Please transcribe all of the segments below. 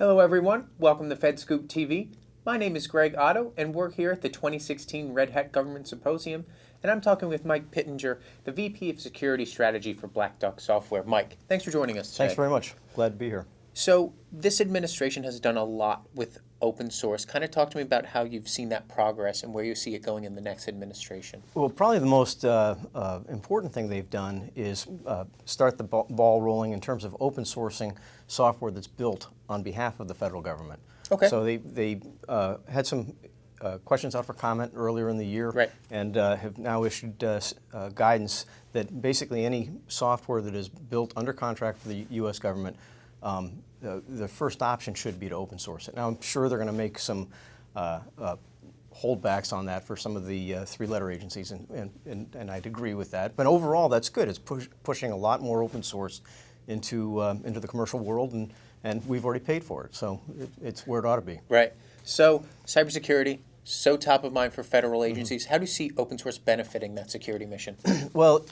Hello everyone, welcome to FedScoop TV. My name is Greg Otto and we're here at the 2016 Red Hat Government Symposium, and I'm talking with Mike Pittenger, the VP of Security Strategy for Black Duck Software. Mike, thanks for joining us today. Thanks very much. Glad to be here. So this administration has done a lot with open source. Kind of talk to me about how you've seen that progress and where you see it going in the next administration. Well, probably the most important thing they've done is start the ball rolling in terms of open sourcing software that's built on behalf of the federal government. Okay. So they had some questions out for comment earlier in the year, right, and have now issued guidance that basically any software that is built under contract for the U.S. government, the first option should be to open source it. Now, I'm sure they're going to make some holdbacks on that for some of the three-letter agencies, and I'd agree with that. But overall, that's good. It's pushing a lot more open source into the commercial world, and we've already paid for it, so it's where it ought to be. Right. So cybersecurity, so top of mind for federal agencies. How do you see open source benefiting that security mission? Well,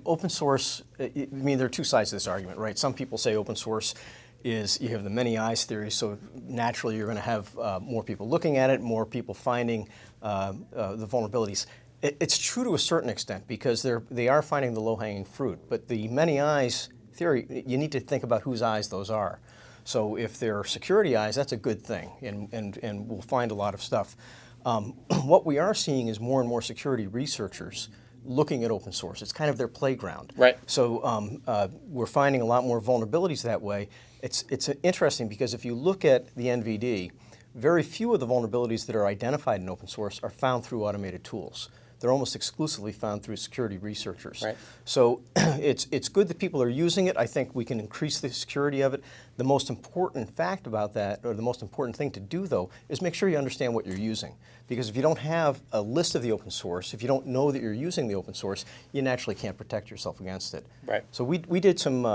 open source, I mean, there are two sides to this argument, right? Some people say open source is, you have the many eyes theory, so naturally you're going to have more people looking at it, more people finding the vulnerabilities. It's true to a certain extent because they are finding the low-hanging fruit, but the many eyes theory, you need to think about whose eyes those are. So if they're security eyes, that's a good thing, and we'll find a lot of stuff. What we are seeing is more and more security researchers looking at open source. It's kind of their playground. Right. So we're finding a lot more vulnerabilities that way. It's interesting because if you look at the NVD, very few of the vulnerabilities that are identified in open source are found through automated tools. They're almost exclusively found through security researchers. Right. So it's good that people are using it. I think we can increase the security of it. The most important fact about that, or the most important thing to do though, is make sure you understand what you're using. Because if you don't have a list of the open source, if you don't know that you're using the open source, you naturally can't protect yourself against it. Right. So we did some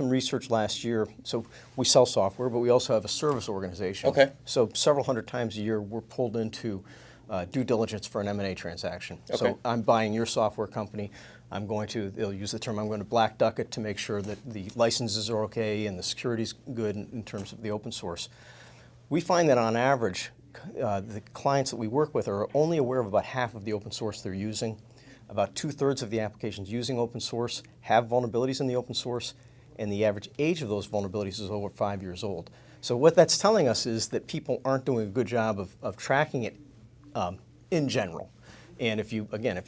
research last year. So we sell software, but we also have a service organization. Okay. So several hundred times a year we're pulled into due diligence for an M&A transaction. Okay. So I'm buying your software company. They'll use the term, I'm going to black duck it to make sure that the licenses are okay and the security's good in terms of the open source. We find that on average, the clients that we work with are only aware of about half of the open source they're using. About 2/3 of the applications using open source have vulnerabilities in the open source, and the average age of those vulnerabilities is over 5 years old. So what that's telling us is that people aren't doing a good job of tracking it in general. And if you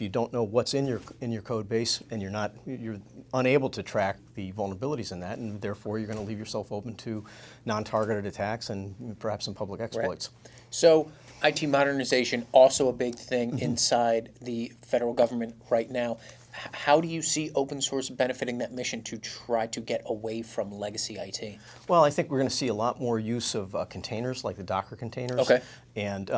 don't know what's in your code base and you're unable to track the vulnerabilities in that, and therefore you're going to leave yourself open to non-targeted attacks and perhaps some public exploits. Right. So IT modernization, also a big thing inside the federal government right now. How do you see open source benefiting that mission to try to get away from legacy IT? Well, I think we're going to see a lot more use of containers, like the Docker containers. Okay. And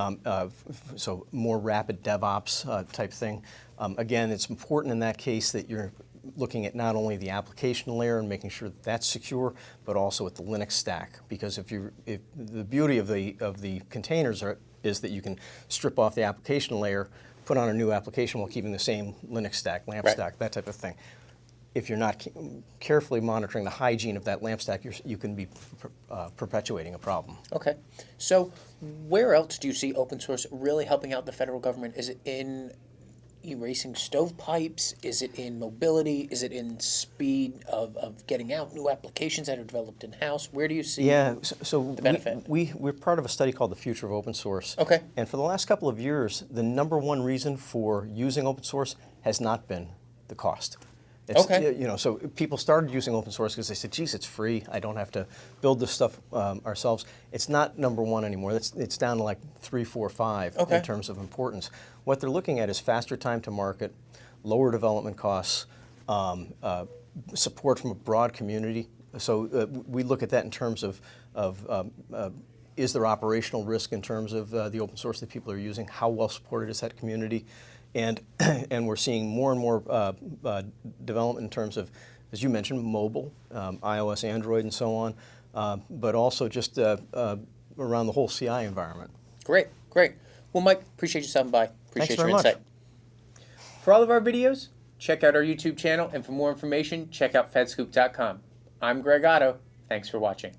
so more rapid DevOps type thing. Again, it's important in that case that you're looking at not only the application layer and making sure that that's secure, but also at the Linux stack. Because if the beauty of the containers is that you can strip off the application layer, put on a new application while keeping the same Linux stack, LAMP stack, that type of thing. If you're not carefully monitoring the hygiene of that LAMP stack, you can be perpetuating a problem. Okay. So where else do you see open source really helping out the federal government? Is it in erasing stovepipes? Is it in mobility? Is it in speed of getting out new applications that are developed in-house? Where do you see the benefit? We're part of a study called The Future of Open Source. Okay. And for the last couple of years, the #1 reason for using open source has not been the cost. Okay. So people started using open source because they said, geez, it's free. I don't have to build this stuff ourselves. It's not #1 anymore. It's down to like 3, 4, 5 in terms of importance. What they're looking at is faster time to market, lower development costs, support from a broad community. So we look at that in terms of is there operational risk in terms of the open source that people are using? How well supported is that community? And we're seeing more and more development in terms of, as you mentioned, mobile, iOS, Android, and so on, but also just around the whole CI environment. Great, great. Well, Mike, appreciate you stopping by. Appreciate your insight. For all of our videos, check out our YouTube channel, and for more information, check out fedscoop.com. I'm Greg Otto. Thanks for watching.